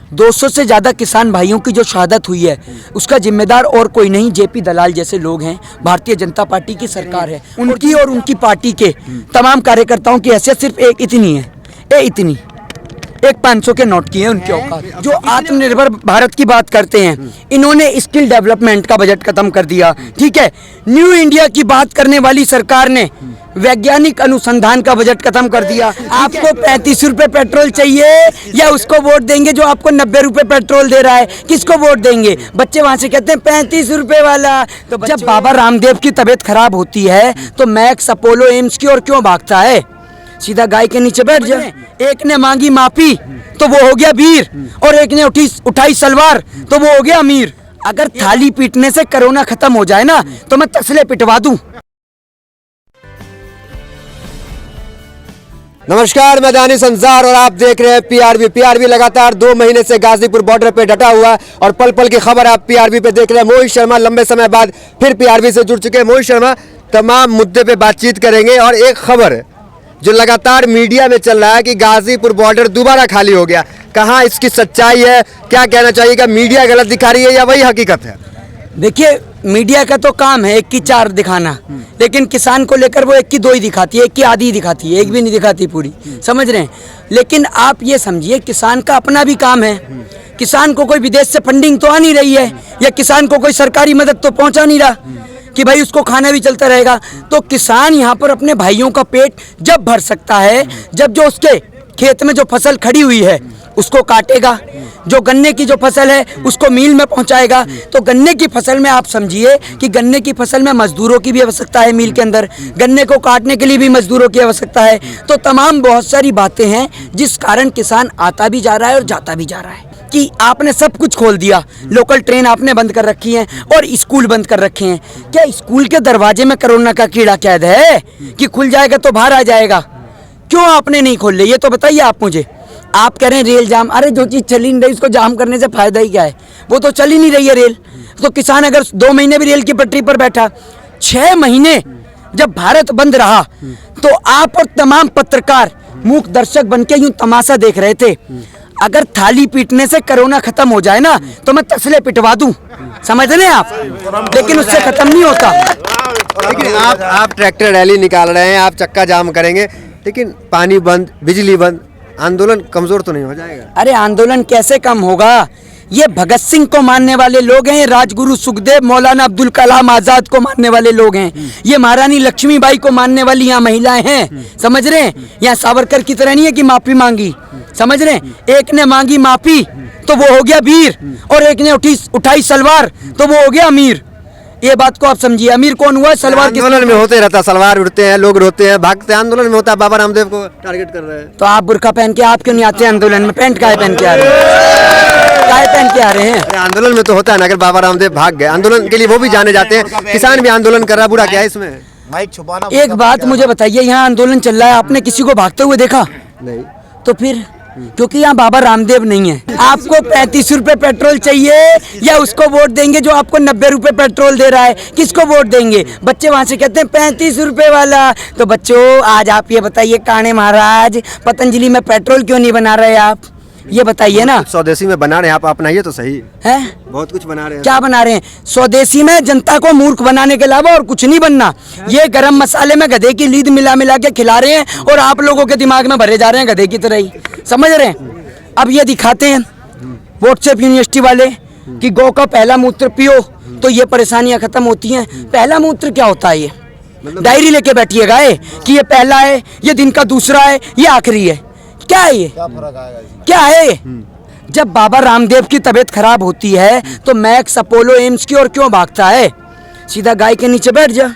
200 से ज़्यादा किसान भाइयों की जो शहादत हुई है उसका जिम्मेदार और कोई नहीं, जेपी दलाल जैसे लोग हैं। भारतीय जनता पार्टी की सरकार है, उनकी और उनकी पार्टी के तमाम कार्यकर्ताओं की हैसियत सिर्फ एक इतनी है, इतनी एक 500 के नोट की है उनके औकात। जो आत्मनिर्भर भारत की बात करते हैं, इन्होंने स्किल डेवलपमेंट का बजट खत्म कर दिया। ठीक है, न्यू इंडिया की बात करने वाली सरकार ने वैज्ञानिक अनुसंधान का बजट खत्म कर दिया। आपको 35 रुपए पेट्रोल चाहिए या उसको वोट देंगे जो आपको 90 रुपए पेट्रोल दे रहा है? किसको वोट देंगे? बच्चे वहां से कहते हैं 35 रुपए वाला। तो जब बाबा रामदेव की तबीयत खराब होती है तो मैक्स, अपोलो, एम्स की और क्यों भागता है? सीधा गाय के नीचे बैठ जाए। एक ने मांगी माफी तो वो हो गया वीर, और एक ने उठाई सलवार तो वो हो गया अमीर। अगर थाली पीटने से कोरोना खत्म हो जाए ना तो मैं तसले पिटवा दूं। नमस्कार, मैं दानिश अंसार और आप देख रहे हैं पीआरबी लगातार 2 महीने से गाजीपुर बॉर्डर पे डटा हुआ है और पल पल की खबर आप पीआरबी पे देख रहे हैं। मोहित शर्मा लंबे समय बाद फिर पीआरबी से जुड़ चुके हैं। मोहित शर्मा, तमाम मुद्दे पे बातचीत करेंगे और एक खबर जो लगातार मीडिया में चल रहा है कि गाजीपुर बॉर्डर दोबारा खाली हो गया, कहाँ इसकी सच्चाई है? क्या कहना चाहिए, क्या मीडिया गलत दिखा रही है या वही हकीकत है? देखिए, मीडिया का तो काम है 1 की 4 दिखाना, लेकिन किसान को लेकर वो 1 की 2 ही दिखाती है, 1 की आधी दिखाती है, 1 भी नहीं दिखाती पूरी। समझ रहे हैं? लेकिन आप ये समझिए, किसान का अपना भी काम है। किसान को कोई विदेश से फंडिंग तो आ नहीं रही है, या किसान को कोई सरकारी मदद तो पहुंचा नहीं रहा कि भाई उसको खाना भी चलता रहेगा। तो किसान यहाँ पर अपने भाइयों का पेट जब भर सकता है जब जो उसके खेत में जो फसल खड़ी हुई है उसको काटेगा, जो गन्ने की जो फसल है उसको मील में पहुंचाएगा। तो गन्ने की फसल में आप समझिए कि गन्ने की फसल में मजदूरों की भी आवश्यकता है, मील के अंदर गन्ने को काटने के लिए भी मजदूरों की आवश्यकता है। तो तमाम बहुत सारी बातें हैं जिस कारण किसान आता भी जा रहा है और जाता भी जा रहा है। कि आपने सब कुछ खोल दिया, लोकल ट्रेन आपने बंद कर रखी हैं और स्कूल बंद कर रखे हैं। क्या स्कूल के दरवाजे में कोरोना का कीड़ा कैद है कि खुल जाएगा तो बाहर आ जाएगा? क्यों आपने नहीं खोल लिया, ये तो बताइए आप मुझे। आप कह रहे हैं रेल जाम, अरे जो चीज़ चल ही नहीं रही उसको जाम करने से फायदा ही क्या है? वो तो चल ही नहीं रही है रेल। तो किसान अगर 2 महीने भी रेल की पटरी पर बैठा, 6 महीने जब भारत बंद रहा तो आप और तमाम पत्रकार मूक दर्शक बन के यूं तमाशा देख रहे थे। अगर थाली पीटने से कोरोना खत्म हो जाए ना तो मैं तसले पिटवा दूं, समझ रहे हैं आप? लेकिन उससे खत्म नहीं होता। लेकिन आप ट्रैक्टर रैली निकाल रहे हैं, आप चक्का जाम करेंगे, लेकिन पानी बंद, बिजली बंद, आंदोलन कमजोर तो नहीं हो जाएगा? अरे आंदोलन कैसे कम होगा? ये भगत सिंह को मानने वाले लोग हैं, राजगुरु सुखदेव, मौलाना अब्दुल कलाम आजाद को मानने वाले लोग हैं, ये महारानी लक्ष्मीबाई को मानने वाली यहाँ महिलाएं हैं। समझ रहे हैं? यहाँ सावरकर की तरह नहीं है कि माफी मांगी। समझ रहे हैं? एक ने मांगी माफी तो वो हो गया वीर, और एक ने उठाई सलवार तो वो हो गया अमीर। ये बात को आप समझिए। अमीर कौन हुआ? सलवार आंदोलन में होते रहता, सलवार उड़ते हैं, लोग रोते हैं, भागते हैं। आंदोलन में होता है, बाबा रामदेव को टारगेट कर रहे हैं। तो आप बुर्का पहन के आप क्यों नहीं आते आंदोलन में? पैंट काहे पहन के आ रहे हैं? काहे पहन के आ रहे हैं? आंदोलन में तो होता है ना, अगर बाबा रामदेव भाग गए, आंदोलन के लिए वो भी जाने जाते हैं। किसान भी आंदोलन कर रहा, बुरा क्या है इसमें? एक बात मुझे बताइए, यहाँ आंदोलन चल रहा है, आपने किसी को भागते हुए देखा? नहीं। तो फिर क्योंकि यहाँ बाबा रामदेव नहीं है। आपको 35 रुपए पेट्रोल चाहिए या उसको वोट देंगे जो आपको 90 रुपए पेट्रोल दे रहा है? किसको वोट देंगे? बच्चे वहां से कहते हैं 35 रुपए वाला। तो बच्चों, आज आप ये बताइए, काणे महाराज, पतंजलि में पेट्रोल क्यों नहीं बना रहे आप? ये बताइए ना। स्वदेशी में बना रहे हैं आप, अपनाइए तो सही है। बहुत कुछ बना रहे हैं। क्या बना रहे हैं? स्वदेशी में जनता को मूर्ख बनाने के अलावा और कुछ नहीं बनना। ये गरम मसाले में गधे की लीद मिला मिला के खिला रहे हैं और आप लोगों के दिमाग में भरे जा रहे हैं गधे की तरह ही। समझ रहे हैं? अब ये दिखाते हैं व्हाट्सएप यूनिवर्सिटी वाले कि गौ का पहला मूत्र पियो तो ये परेशानियां खत्म होती हैं। पहला मूत्र क्या होता है? ये डायरी लेके बैठिएगा कि ये पहला है, ये दिन का दूसरा है, ये आखिरी है। क्या है ये? क्या है ये? जब बाबा रामदेव की तबीयत खराब होती है तो मैक्स, अपोलो, एम्स की और क्यों भागता है? सीधा गाय के नीचे बैठ जा।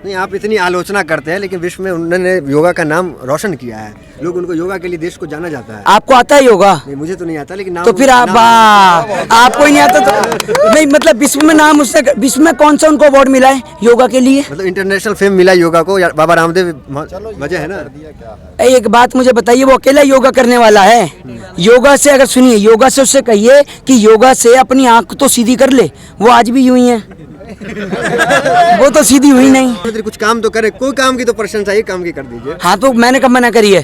नहीं, आप इतनी आलोचना करते हैं, लेकिन विश्व में उन्होंने योगा का नाम रोशन किया है। लोग उनको योगा के लिए देश को जाना जाता है। आपको आता है योगा? नहीं, मुझे तो नहीं आता, लेकिन नाम तो फिर आप आपको ही नहीं आता तो नहीं, मतलब विश्व में नाम, उससे विश्व में कौन सा उनको अवार्ड मिला है योगा के लिए? मतलब इंटरनेशनल फेम मिला योगा को, बाबा रामदेव मजे है ना। एक बात मुझे बताइए, वो अकेला योगा करने वाला है? योगा से, अगर सुनिए, योगा से उससे कहिए कि योगा से अपनी आंख तो सीधी कर ले, वो आज भी यूं ही है। वो तो सीधी हुई नहीं। कुछ काम तो करे, कोई काम की तो प्रशंसा, ये काम की कर दीजिए। हाँ, तो मैंने कब मना करी है?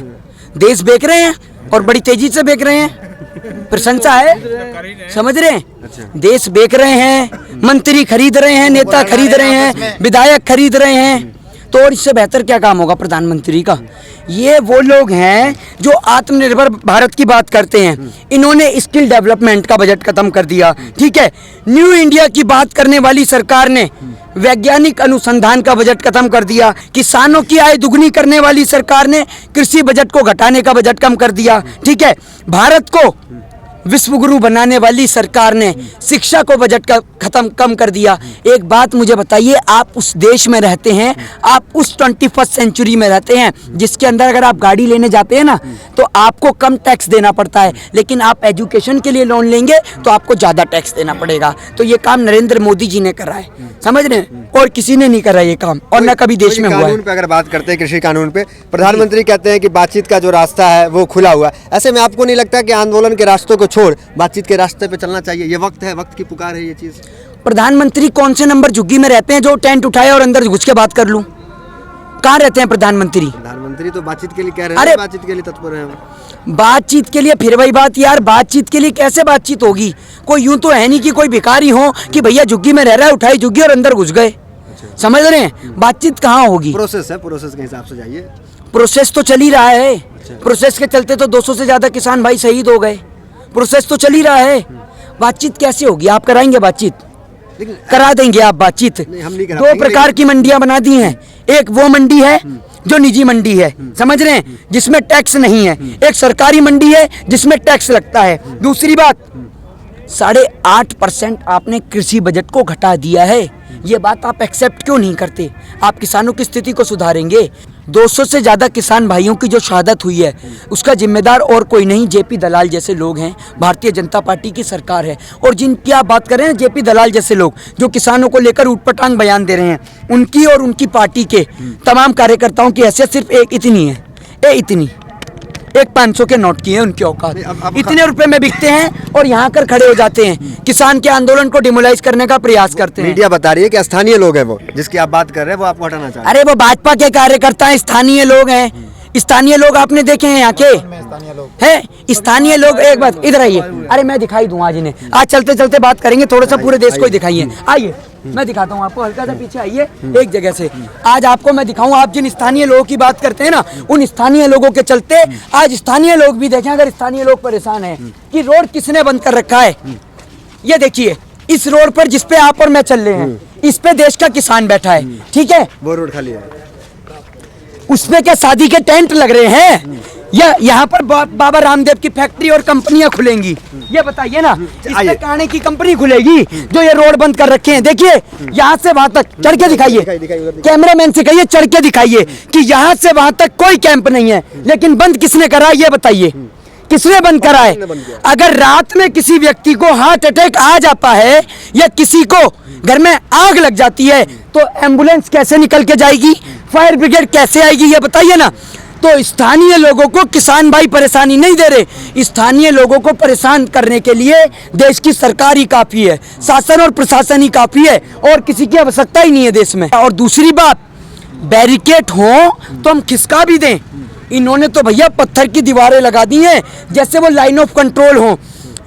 देश बेच रहे हैं और बड़ी तेजी से बेच रहे हैं। प्रशंसा है, समझ रहे हैं? देश बेच रहे हैं, मंत्री खरीद रहे हैं, नेता खरीद रहे हैं, विधायक खरीद रहे हैं, तो और इससे बेहतर क्या काम होगा प्रधानमंत्री का? ये वो लोग हैं जो आत्मनिर्भर भारत की बात करते हैं। इन्होंने स्किल डेवलपमेंट का बजट खत्म कर दिया, ठीक है। न्यू इंडिया की बात करने वाली सरकार ने वैज्ञानिक अनुसंधान का बजट खत्म कर दिया। किसानों की आय दुगनी करने वाली सरकार ने कृषि बजट को घटाने का बजट कम कर दिया, ठीक है। भारत को विश्व गुरु बनाने वाली सरकार ने शिक्षा को बजट का खत्म कम कर दिया। एक बात मुझे बताइए, आप उस देश में रहते हैं, आप उस 21st सेंचुरी में रहते हैं जिसके अंदर अगर आप गाड़ी लेने जाते हैं ना तो आपको कम टैक्स देना पड़ता है, लेकिन आप एजुकेशन के लिए लोन लेंगे तो आपको ज़्यादा टैक्स देना पड़ेगा। तो ये काम नरेंद्र मोदी जी ने करा है, समझ रहे हैं, और किसी ने नहीं करा ये काम, और न कभी देश में हुआ है। कानून पे अगर बात करते हैं, कृषि कानून पे प्रधानमंत्री कहते हैं कि बातचीत का जो रास्ता है वो खुला हुआ है। ऐसे में आपको नहीं लगता कि आंदोलन के रास्तों को छोड़ बातचीत के रास्ते पे चलना चाहिए? ये वक्त है, वक्त की पुकार है ये चीज। प्रधानमंत्री कौन से नंबर झुग्गी में रहते हैं जो टेंट उठाए और अंदर घुस के बात कर लूं? कहाँ रहते हैं प्रधानमंत्री? प्रधानमंत्री तो बातचीत के लिए कह रहे हैं, अरे बातचीत के लिए तत्पर हैं। बातचीत के लिए फिर वही बात यार, बातचीत के लिए कैसे बातचीत होगी? कोई यूं तो है नहीं कि कोई भिखारी हो कि भैया झुग्गी में रह रहा है, उठाई झुग्गी और अंदर घुस गए। समझ रहे हैं? बातचीत कहाँ होगी? प्रोसेस है, प्रोसेस के हिसाब से जाइए। प्रोसेस तो चल ही रहा है। प्रोसेस के चलते तो 200 से ज्यादा किसान भाई शहीद हो गए। प्रोसेस तो चल ही रहा है। बातचीत कैसे होगी? आप कराएंगे बातचीत? करा देंगे आप बातचीत? हम नहीं करा दो पाएंगे, प्रकार की मंडियां बना दी हैं। एक वो मंडी है जो निजी मंडी है, समझ रहे हैं, जिसमें टैक्स नहीं है। एक सरकारी मंडी है जिसमें टैक्स लगता है। दूसरी बात, 8.5% आपने कृषि बजट को घटा दिया है। ये बात आप एक्सेप्ट क्यों नहीं करते? आप किसानों की स्थिति को सुधारेंगे। 200 से ज़्यादा किसान भाइयों की जो शहादत हुई है उसका जिम्मेदार और कोई नहीं, जेपी दलाल जैसे लोग हैं। भारतीय जनता पार्टी की सरकार है, और जिनकी आप बात कर रहे हैं जेपी दलाल जैसे लोग जो किसानों को लेकर ऊटपटांग बयान दे रहे हैं, उनकी और उनकी पार्टी के तमाम कार्यकर्ताओं की हैसियत सिर्फ एक इतनी है, इतनी एक 500 के नोट की है उनकी औकात। इतने रुपए में बिकते हैं और यहाँ कर खड़े हो जाते हैं, किसान के आंदोलन को डिमोलाइज करने का प्रयास करते हैं। मीडिया बता रही है कि स्थानीय लोग हैं वो जिसकी आप बात कर रहे हैं, वो आपको हटाना चाहते हैं। अरे वो भाजपा के कार्यकर्ता हैं, स्थानीय लोग हैं। स्थानीय लोग आपने देखे हैं यहाँ के हैं? स्थानीय लोग, एक बात इधर आइए, अरे मैं दिखाई दूं आज इन्हें। आज चलते चलते बात करेंगे, थोड़ा सा पूरे देश को ही दिखाइए। आइए मैं दिखाता हूँ आपको, हल्का सा पीछे आइए एक जगह से। आज आपको मैं दिखाऊं, आप जिन स्थानीय लोगों की बात करते हैं ना, उन स्थानीय लोगों के चलते आज स्थानीय लोग भी देखें। अगर स्थानीय लोग परेशान हैं कि रोड किसने बंद कर रखा है, ये देखिए इस रोड पर जिस पे आप और मैं चल रहे हैं, इस पे देश का किसान बैठा है, ठीक है। वो रोड खाली है, उसपे क्या शादी के टेंट लग रहे हैं? या यहाँ पर बाबा रामदेव की फैक्ट्री और कंपनियां खुलेंगी? ये बताइए ना, इसमें काने की कंपनी खुलेगी जो ये रोड बंद कर रखे हैं। देखिए यहाँ से वहां तक चढ़ के दिखाइए, कैमरामैन से कहिए चढ़ के दिखाइए कि यहाँ से वहां तक कोई कैंप नहीं है, लेकिन बंद किसने करा ये बताइए, किसने बंद करा है? अगर रात में किसी व्यक्ति को हार्ट अटैक आ जाता है या किसी को घर में आग लग जाती है तो एम्बुलेंस कैसे निकल के जाएगी, फायर ब्रिगेड कैसे आएगी, ये बताइए ना। तो स्थानीय लोगों को किसान भाई परेशानी नहीं दे रहे, स्थानीय लोगों को परेशान करने के लिए देश की सरकार ही काफी है, शासन और प्रशासन ही काफी है, और किसी की आवश्यकता ही नहीं है देश में। और दूसरी बात, बैरिकेड हो तो हम खिसका भी दें, इन्होंने तो भैया पत्थर की दीवारें लगा दी हैं जैसे वो लाइन ऑफ कंट्रोल हो।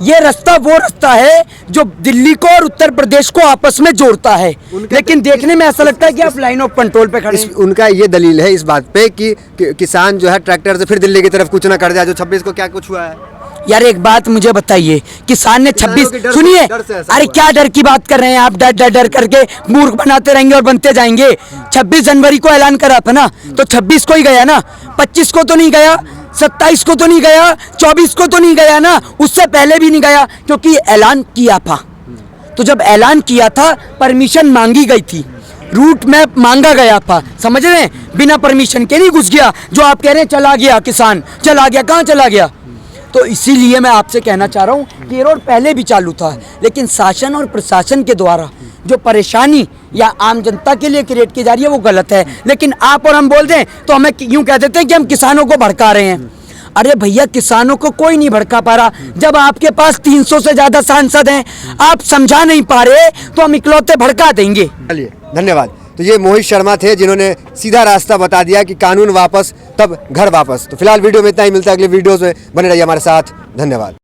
ये रास्ता वो रास्ता है जो दिल्ली को और उत्तर प्रदेश को आपस में जोड़ता है, लेकिन देखने में ऐसा लगता है कि आप लाइन ऑफ कंट्रोल पे खड़े हैं। उनका ये दलील है इस बात पे कि किसान जो है ट्रैक्टर से फिर दिल्ली की तरफ कूच ना कर जाए, जो 26 को क्या कुछ हुआ है। यार एक बात मुझे बताइए, किसान ने 26, सुनिए, अरे क्या डर की बात कर रहे हैं आप? डर डर डर करके मूर्ख बनाते रहेंगे और बनते जाएंगे। 26 जनवरी को ऐलान करा था ना, तो 26 को ही गया ना, 25 को तो नहीं गया, 27 को तो नहीं गया, 24 को तो नहीं गया ना, उससे पहले भी नहीं गया, क्योंकि ऐलान किया था। तो जब ऐलान किया था परमिशन मांगी गई थी, रूट मैप मांगा गया था, समझ रहे हैं? बिना परमिशन के नहीं घुस गया। जो आप कह रहे हैं चला गया किसान, चला गया, कहाँ चला गया? तो इसीलिए मैं आपसे कहना चाह रहा हूँ कि ये रोड पहले भी चालू था, लेकिन शासन और प्रशासन के द्वारा जो परेशानी या आम जनता के लिए क्रिएट की जा रही है वो गलत है। लेकिन आप और हम बोल दें तो हमें यूं कह देते हैं कि हम किसानों को भड़का रहे हैं। अरे भैया, किसानों को कोई नहीं भड़का पा रहा। जब आपके पास 300 से ज्यादा सांसद हैं, आप समझा नहीं पा रहे तो हम इकलौते भड़का देंगे। चलिए, धन्यवाद। तो ये मोहित शर्मा थे जिन्होंने सीधा रास्ता बता दिया कि कानून वापस तब घर वापस। तो फिलहाल वीडियो में इतना ही, मिलता है अगले वीडियोस में, बने रहिए हमारे साथ। धन्यवाद।